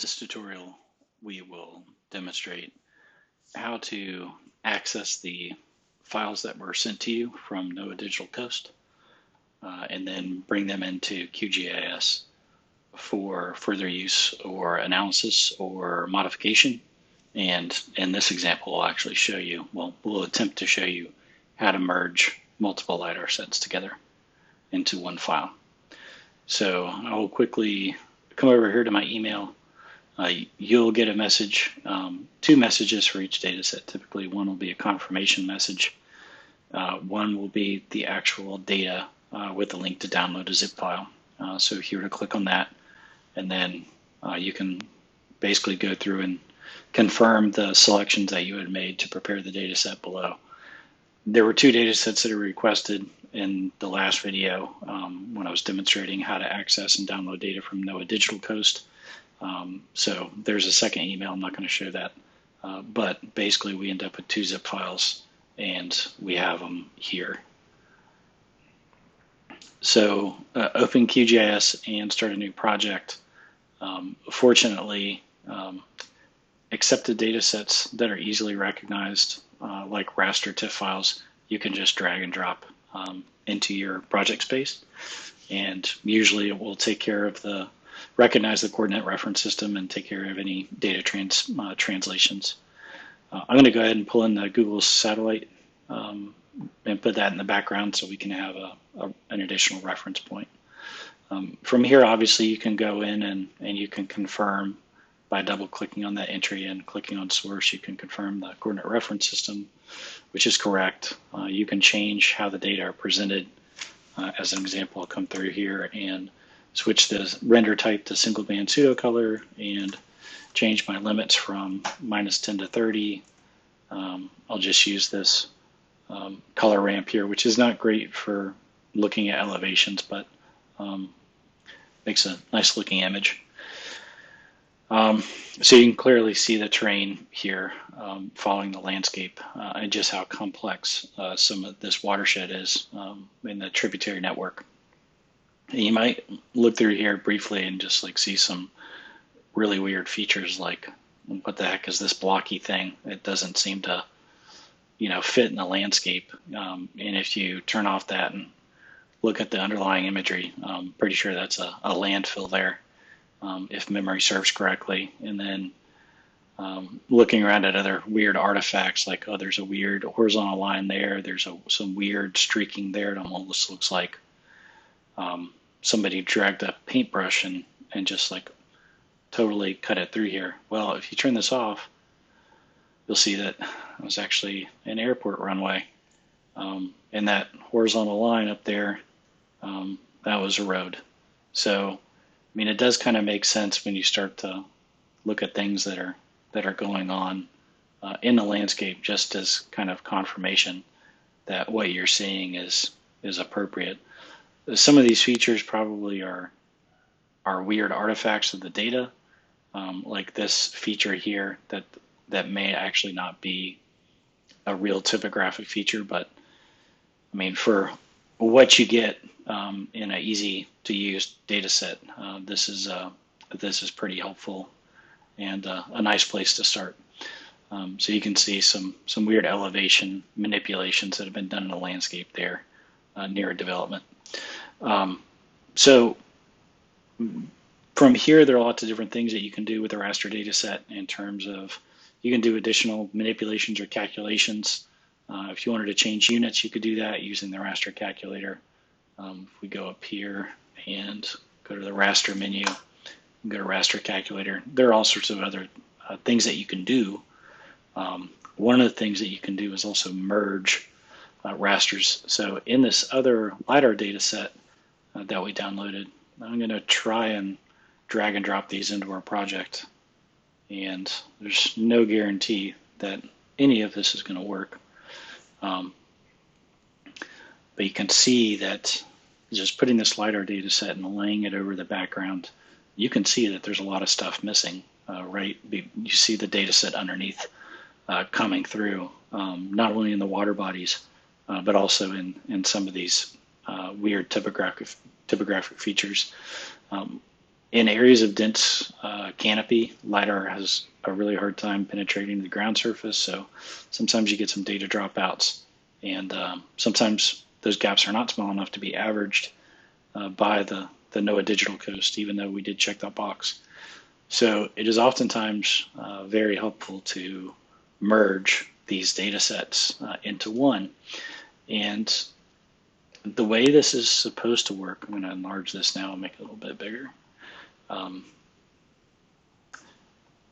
This tutorial, we will demonstrate how to access the files that were sent to you from NOAA Digital Coast and then bring them into QGIS for further use or analysis or modification. And in this example, we'll actually show you, we'll attempt to show you how to merge multiple LiDAR sets together into one file. So I will quickly come over here to my email. You'll get a message, two messages for each data set. Typically, one will be a confirmation message. One will be the actual data with a link to download a zip file. So if you were to click on that, and then you can basically go through and confirm the selections that you had made to prepare the data set below. There were two data sets that are requested in the last video when I was demonstrating how to access and download data from NOAA Digital Coast. So there's a second email. I'm not going to show that. But basically, we end up with two zip files, and we have them here. So open QGIS and start a new project. Fortunately, accepted data sets that are easily recognized, like raster TIFF files, you can just drag and drop into your project space. And usually it will take care of recognize the coordinate reference system and take care of any data translations. I'm going to go ahead and pull in the Google satellite and put that in the background so we can have an additional reference point. From here, obviously, you can go in and you can confirm by double clicking on that entry and clicking on source. You can confirm the coordinate reference system, which is correct. You can change how the data are presented. As an example, I'll come through here and switch the render type to single band pseudo color and change my limits from -10 to 30. I'll just use this color ramp here, which is not great for looking at elevations, but makes a nice looking image. So you can clearly see the terrain here following the landscape and just how complex some of this watershed is in the tributary network. And you might look through here briefly and just like see some really weird features, like what the heck is this blocky thing? It doesn't seem to, fit in the landscape. And if you turn off that and look at the underlying imagery, I'm pretty sure that's a landfill there, if memory serves correctly. And then looking around at other weird artifacts, like, oh, there's a weird horizontal line there. There's some weird streaking there. It almost looks like somebody dragged a paintbrush and just like totally cut it through here. Well, if you turn this off, you'll see that it was actually an airport runway. And that horizontal line up there, that was a road. So, I mean, it does kind of make sense when you start to look at things that are going on in the landscape, just as kind of confirmation that what you're seeing is appropriate. Some of these features probably are weird artifacts of the data, like this feature here that may actually not be a real typographic feature, but I mean, for what you get in an easy to use data set, this is pretty helpful and a nice place to start. So you can see some weird elevation manipulations that have been done in the landscape there near a development. So from here, there are lots of different things that you can do with the raster data set in terms of you can do additional manipulations or calculations. If you wanted to change units, you could do that using the raster calculator. If we go up here and go to the raster menu, go to raster calculator, there are all sorts of other things that you can do. One of the things that you can do is also merge rasters. So in this other LiDAR data set that we downloaded, I'm going to try and drag and drop these into our project. And there's no guarantee that any of this is going to work. But you can see that just putting this LiDAR data set and laying it over the background, you can see that there's a lot of stuff missing, right? You see the data set underneath coming through, not only in the water bodies, but also in some of these weird typographic features. In areas of dense canopy, LiDAR has a really hard time penetrating the ground surface, so sometimes you get some data dropouts, and sometimes those gaps are not small enough to be averaged by the NOAA Digital Coast, even though we did check that box. So it is oftentimes very helpful to merge these data sets into one. And the way this is supposed to work, I'm going to enlarge this now and make it a little bit bigger.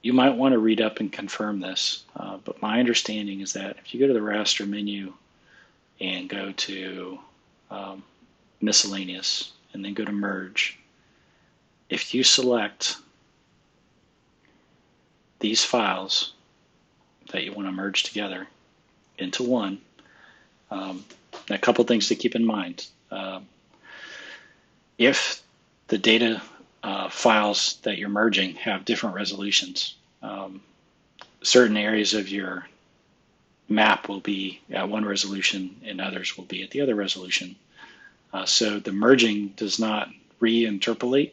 You might want to read up and confirm this, but my understanding is that if you go to the raster menu and go to miscellaneous and then go to merge, if you select these files that you want to merge together into one, a couple things to keep in mind. If the data files that you're merging have different resolutions, certain areas of your map will be at one resolution and others will be at the other resolution. So the merging does not re-interpolate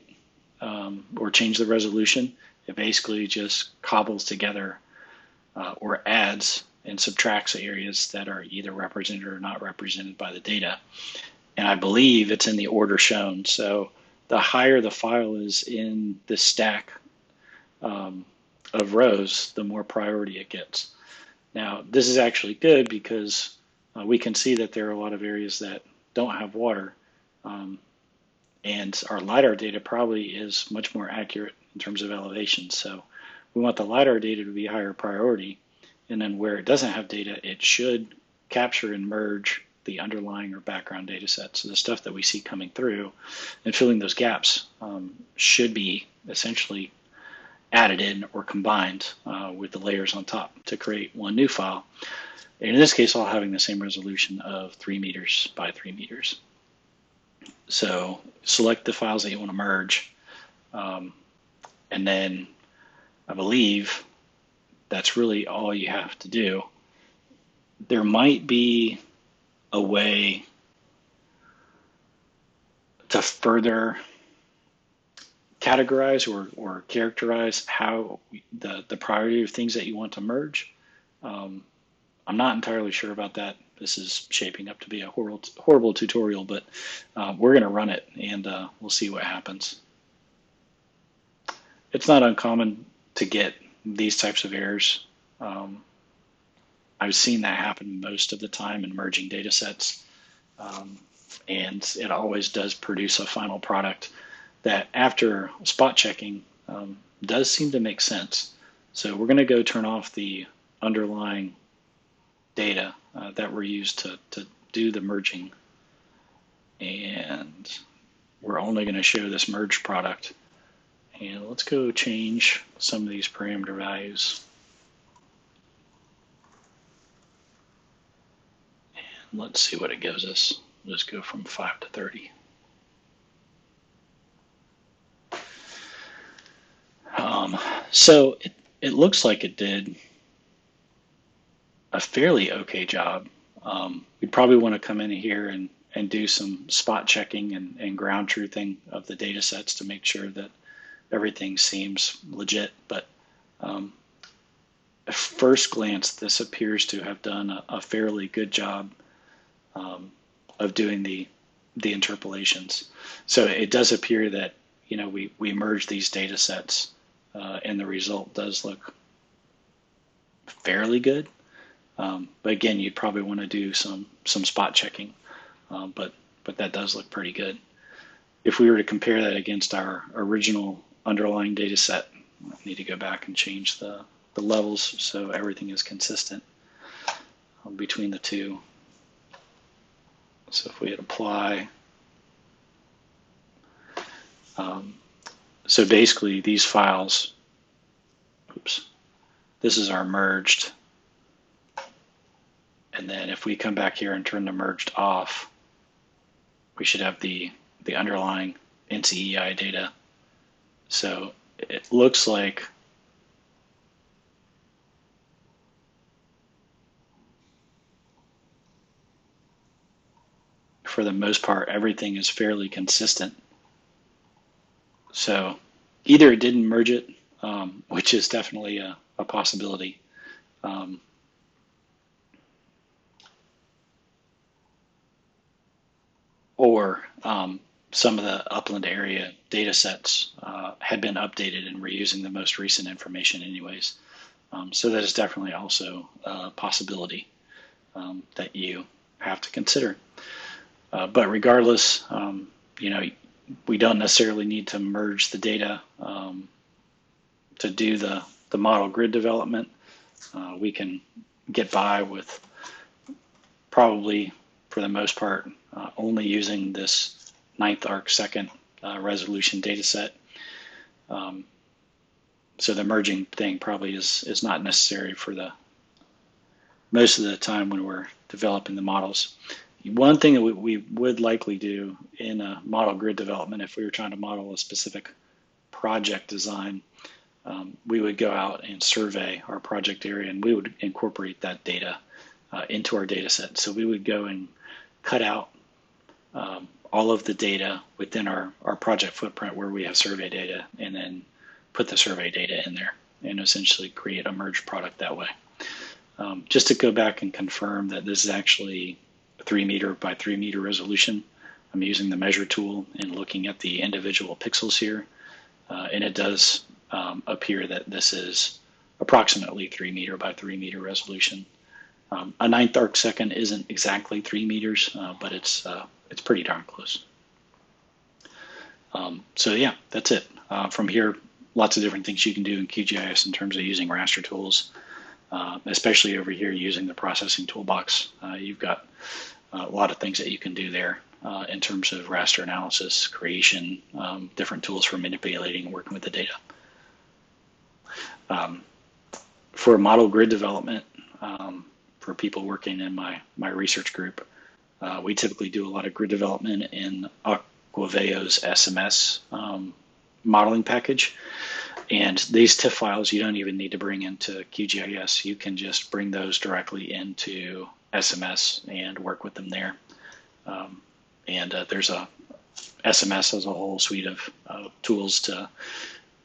or change the resolution. It basically just cobbles together or adds and subtracts areas that are either represented or not represented by the data. And I believe it's in the order shown. So the higher the file is in the stack of rows, the more priority it gets. Now, this is actually good because we can see that there are a lot of areas that don't have water, and our LiDAR data probably is much more accurate in terms of elevation. So we want the LiDAR data to be higher priority, and then where it doesn't have data, it should capture and merge the underlying or background data sets. So the stuff that we see coming through and filling those gaps should be essentially added in or combined with the layers on top to create one new file. And in this case, all having the same resolution of 3 meters by 3 meters. So select the files that you want to merge, and then I believe that's really all you have to do. There might be a way to further categorize or characterize how the priority of things that you want to merge. I'm not entirely sure about that. This is shaping up to be a horrible tutorial, but we're going to run it and we'll see what happens. It's not uncommon to get these types of errors. I've seen that happen most of the time in merging data sets, and it always does produce a final product that after spot checking does seem to make sense. So we're going to go turn off the underlying data that were used to do the merging, and we're only going to show this merged product. And let's go change some of these parameter values. And let's see what it gives us. Let's go from 5 to 30. So it looks like it did a fairly okay job. We'd probably want to come in here and do some spot checking and ground truthing of the data sets to make sure that everything seems legit. But at first glance, this appears to have done a fairly good job of doing the interpolations. So it does appear that we merge these data sets and the result does look fairly good. But again, you'd probably want to do some spot checking, but that does look pretty good. If we were to compare that against our original underlying data set, I need to go back and change the levels so everything is consistent between the two. So if we hit apply, so basically these files, this is our merged. And then if we come back here and turn the merged off, we should have the underlying NCEI data. So it looks like for the most part, everything is fairly consistent. So either it didn't merge it, which is definitely a possibility. Or some of the upland area data sets had been updated and we're using the most recent information anyways. So that is definitely also a possibility that you have to consider. But regardless, you know, we don't necessarily need to merge the data to do the model grid development. We can get by with probably, for the most part, only using this 9th arc-second resolution data set. So the merging thing probably is not necessary for the most of the time when we're developing the models. One thing that we would likely do in a model grid development, if we were trying to model a specific project design, we would go out and survey our project area and we would incorporate that data into our data set. So we would go and cut out all of the data within our project footprint where we have survey data and then put the survey data in there and essentially create a merged product that way. Just to go back and confirm that this is actually a 3 meter by 3 meter resolution. I'm using the measure tool and looking at the individual pixels here, and it does appear that this is approximately 3 meter by 3 meter resolution. A 9th arc-second isn't exactly 3 meters, but it's pretty darn close. So yeah, that's it. From here, lots of different things you can do in QGIS in terms of using raster tools, especially over here using the processing toolbox. You've got a lot of things that you can do there in terms of raster analysis, creation, different tools for manipulating and working with the data. For model grid development, for people working in my research group, we typically do a lot of grid development in Aquaveo's SMS modeling package. And these TIFF files, you don't even need to bring into QGIS. You can just bring those directly into SMS and work with them there. There's SMS has a whole suite of tools to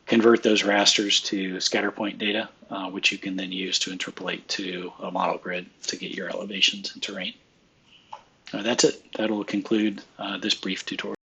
convert those rasters to scatter point data, which you can then use to interpolate to a model grid to get your elevations and terrain. That's it. That'll conclude this brief tutorial.